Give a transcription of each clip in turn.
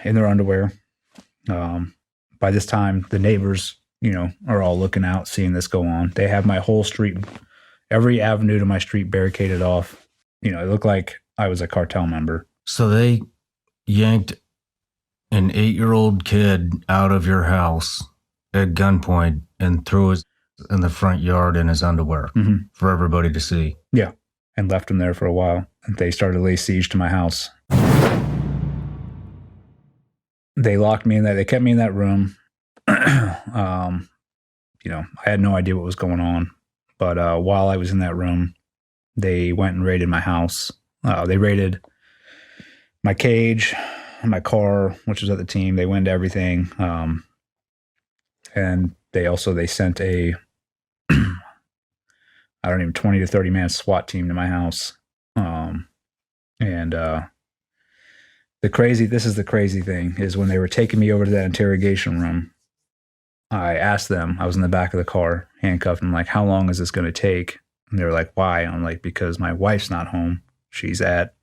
in their underwear. By this time, the neighbors, are all looking out, seeing this go on. They have my whole street, every avenue to my street barricaded off. It looked like I was a cartel member. So they yanked an 8-year-old kid out of your house at gunpoint and threw us in the front yard in his underwear for everybody to see. Yeah, and left him there for a while. They started to lay siege to my house. They locked me in there. They kept me in that room. I had no idea what was going on. But while I was in that room, they went and raided my house. They raided my cage, my car, which was at the team. They went to everything. And they sent a, 20 to 30 man SWAT team to my house. This is the crazy thing, is when they were taking me over to that interrogation room, I asked them, I was in the back of the car, handcuffed, and I'm like, how long is this going to take? And they were like, why? And I'm like, because my wife's not home. She's at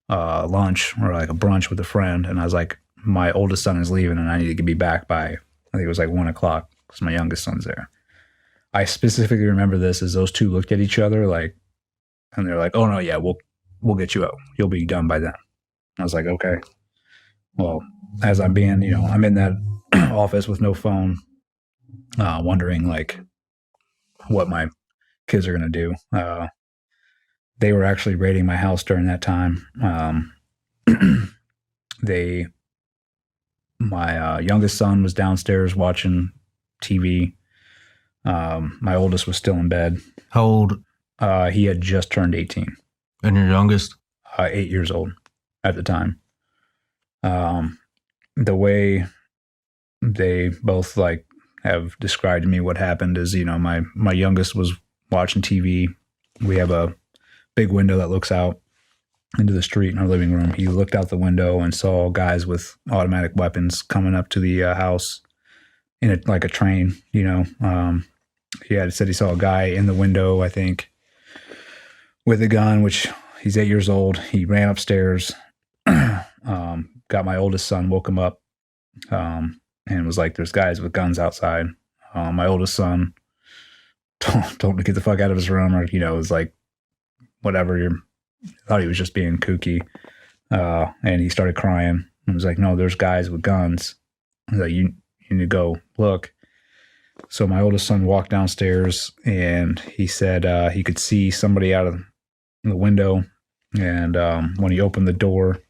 lunch or like a brunch with a friend. And I was like, my oldest son is leaving and I need to be back by, I think it was like 1 o'clock because my youngest son's there. I specifically remember this as those two looked at each other and they're like, oh no, yeah, we'll get you out. You'll be done by then. I was like, okay. Well, as I'm being, I'm in that office with no phone, wondering like what my kids are going to do. They were actually raiding my house during that time. My youngest son was downstairs watching TV. My oldest was still in bed. How old? He had just turned 18. And your youngest? 8 years old at the time. The way they both have described to me what happened is, my youngest was watching TV. We have a big window that looks out into the street in our living room. He looked out the window and saw guys with automatic weapons coming up to the house in a train. He had said he saw a guy in the window, I think, with a gun, which he's 8 years old. He ran upstairs, got my oldest son, woke him up, and was like, there's guys with guns outside. My oldest son told him to get the fuck out of his room, or, was like, whatever, thought he was just being kooky. And he started crying and was like, no, there's guys with guns. I was like, you need to go look. So my oldest son walked downstairs and he said he could see somebody out of the window. And when he opened the door,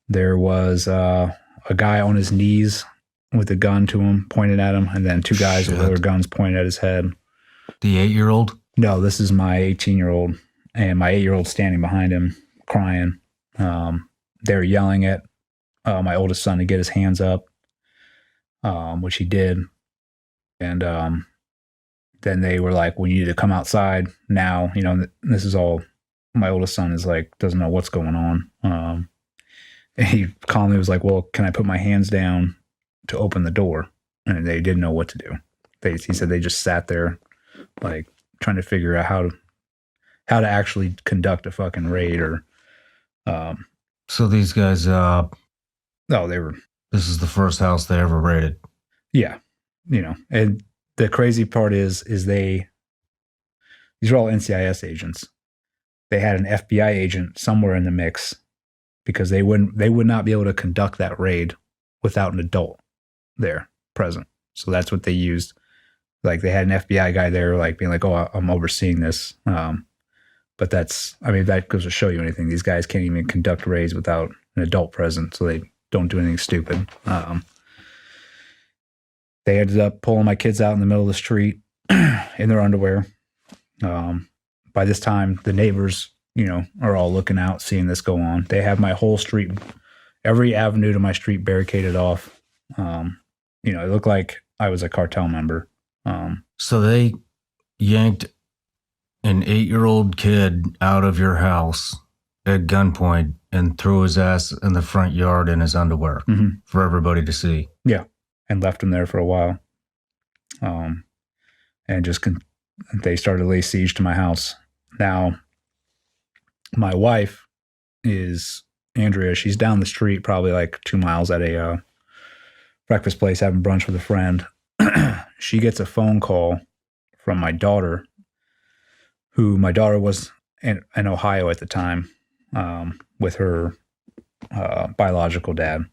there was a guy on his knees with a gun to him, pointed at him, and then two guys with other guns pointing at his head. The 8-year-old? No, this is my 18-year-old, and my 8-year-old standing behind him, crying. They were yelling at my oldest son to get his hands up, which he did. And then they were like, we need to come outside now. This is all, my oldest son is like, doesn't know what's going on. And he calmly was like, well, can I put my hands down to open the door? And they didn't know what to do. He said they just sat there, like, trying to figure out how to actually conduct a fucking raid. Or so these guys no, they were, this is the first house they ever raided. Yeah. And the crazy part is these are all NCIS agents. They had an FBI agent somewhere in the mix, because they would not be able to conduct that raid without an adult there present. So that's what they used. Like, they had an FBI guy there, like, being like, oh, I'm overseeing this. But that goes to show you anything. These guys can't even conduct raids without an adult present, so they don't do anything stupid. They ended up pulling my kids out in the middle of the street in their underwear. By this time, the neighbors, are all looking out, seeing this go on. They have my whole street, every avenue to my street barricaded off. It looked like I was a cartel member. So they yanked an 8-year-old kid out of your house at gunpoint and threw his ass in the front yard in his underwear for everybody to see. Yeah. And left him there for a while. And they started to lay siege to my house. Now, my wife is Andrea. She's down the street, probably like 2 miles at a breakfast place having brunch with a friend. She gets a phone call from my daughter, who my daughter was in Ohio at the time, with her biological dad.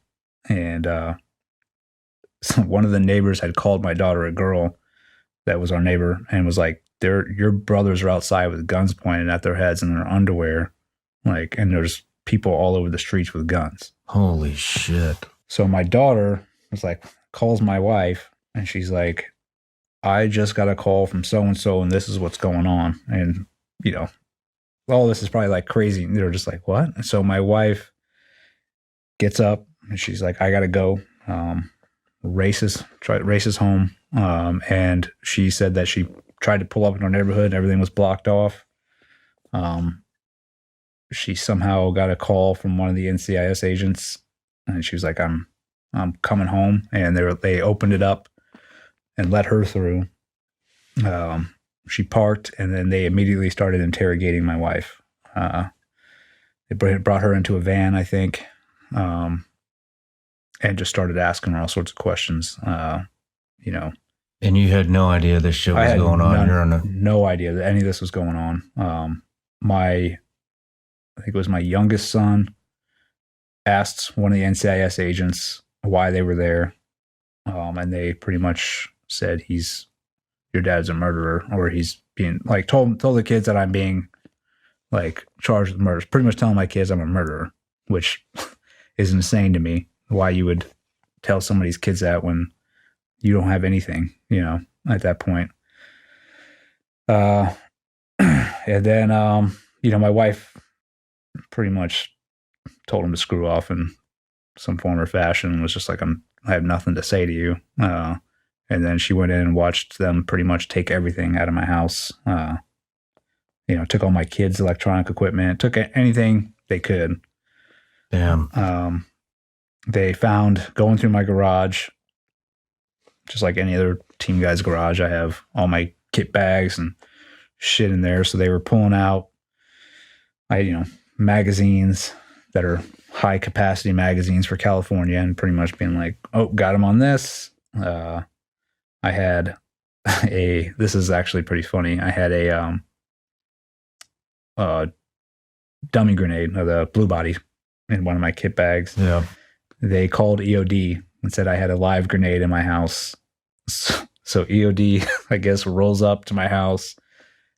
And so one of the neighbors had called my daughter, a girl that was our neighbor, and was like, your brothers are outside with guns pointed at their heads in their underwear. Like, and there's people all over the streets with guns. Holy shit. So my daughter was like, calls my wife, and she's like, I just got a call from so-and-so, and this is what's going on. And, you know, all this is probably like crazy. And they're just like, what? And so my wife gets up, and she's like, I got to go. Races home. And she said that she tried to pull up in our neighborhood and everything was blocked off. She somehow got a call from one of the NCIS agents, and she was like, I'm coming home. And they opened it up and let her through. She parked, and then they immediately started interrogating my wife. They brought her into a van, I think, and just started asking her all sorts of questions, you know. And you had no idea this shit was going on? No idea that any of this was going on. I think it was my youngest son asked one of the NCIS agents why they were there. And they pretty much said, your dad's a murderer, or he's being like, told the kids that I'm being like charged with murders, pretty much telling my kids I'm a murderer, which is insane to me. Why you would tell somebody's kids that when you don't have anything, you know, at that point. And then, you know, my wife pretty much told him to screw off in some form or fashion, and was just like, I have nothing to say to you. And then she went in and watched them pretty much take everything out of my house. You know, took all my kids' electronic equipment, took anything they could. Damn. They found, going through my garage, just like any other team guy's garage, I have all my kit bags and shit in there. So they were pulling out, magazines that are high capacity magazines for California, and pretty much being like, oh, got them on this. I had this is actually pretty funny. I had a dummy grenade, or the blue body, in one of my kit bags. Yeah. They called EOD and said I had a live grenade in my house. So EOD, I guess, rolls up to my house,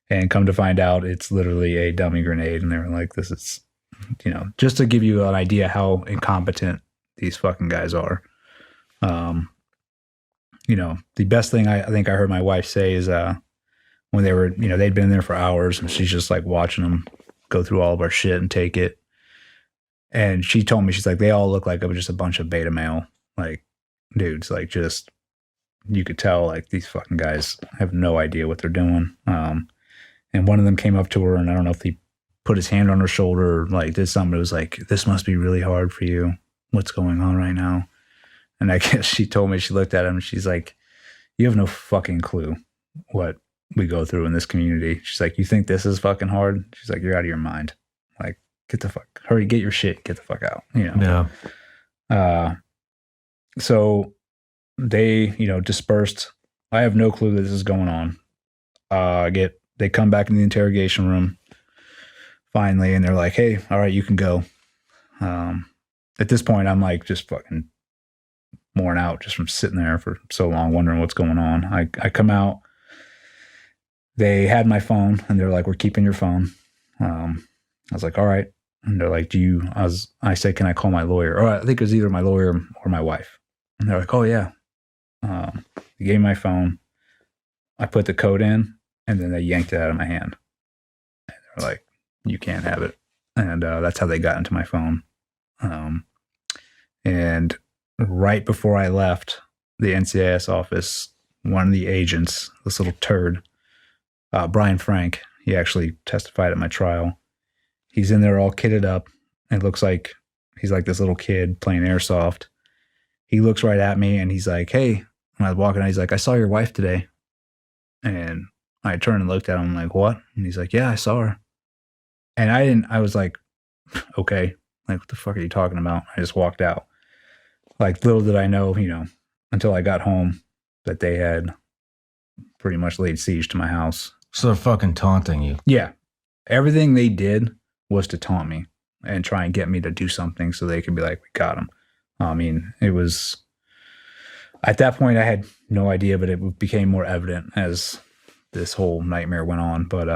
and come to find out it's literally a dummy grenade. And they were like, this is, just to give you an idea how incompetent these fucking guys are. The best thing I think I heard my wife say is when they were, they'd been there for hours, and she's just like watching them go through all of our shit and take it. And she told me, she's like, they all look like it was just a bunch of beta male, like, dudes, like, just, you could tell, like, these fucking guys have no idea what they're doing. And one of them came up to her, and I don't know if he put his hand on her shoulder or, like, did something. It was like, this must be really hard for you. What's going on right now? And I guess she told me, she looked at him, and she's like, you have no fucking clue what we go through in this community. She's like, you think this is fucking hard? She's like, you're out of your mind. Like, get the fuck, hurry, get your shit, get the fuck out, Yeah. So they, dispersed. I have no clue that this is going on. They come back in the interrogation room finally, and they're like, hey, all right, you can go. At this point, I'm like, just fucking worn out just from sitting there for so long, wondering what's going on. I come out. They had my phone, and they're like, we're keeping your phone. I was like, all right. And they're like, I said, can I call my lawyer? Or I think it was either my lawyer or my wife. And they're like, oh yeah. They gave me my phone. I put the code in, and then they yanked it out of my hand. And they're like, you can't have it. And that's how they got into my phone. And right before I left the NCIS office, one of the agents, this little turd, Brian Frank, he actually testified at my trial. He's in there all kitted up. It looks like he's like this little kid playing airsoft. He looks right at me, and he's like, hey, when I was walking out, he's like, I saw your wife today. And I turned and looked at him, like, what? And he's like, yeah, I saw her. And I was like, okay. Like, what the fuck are you talking about? I just walked out. Like, little did I know, until I got home, that they had pretty much laid siege to my house. So they're fucking taunting you. Yeah. Everything they did was to taunt me and try and get me to do something so they could be like, we got him. I mean, it was, at that point, I had no idea, but it became more evident as this whole nightmare went on. But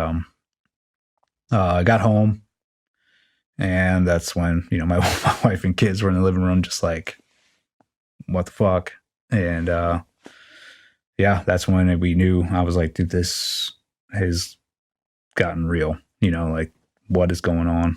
I got home, and that's when, my wife and kids were in the living room just like, what the fuck? And yeah, that's when we knew. I was like, dude, this has gotten real. Like, what is going on?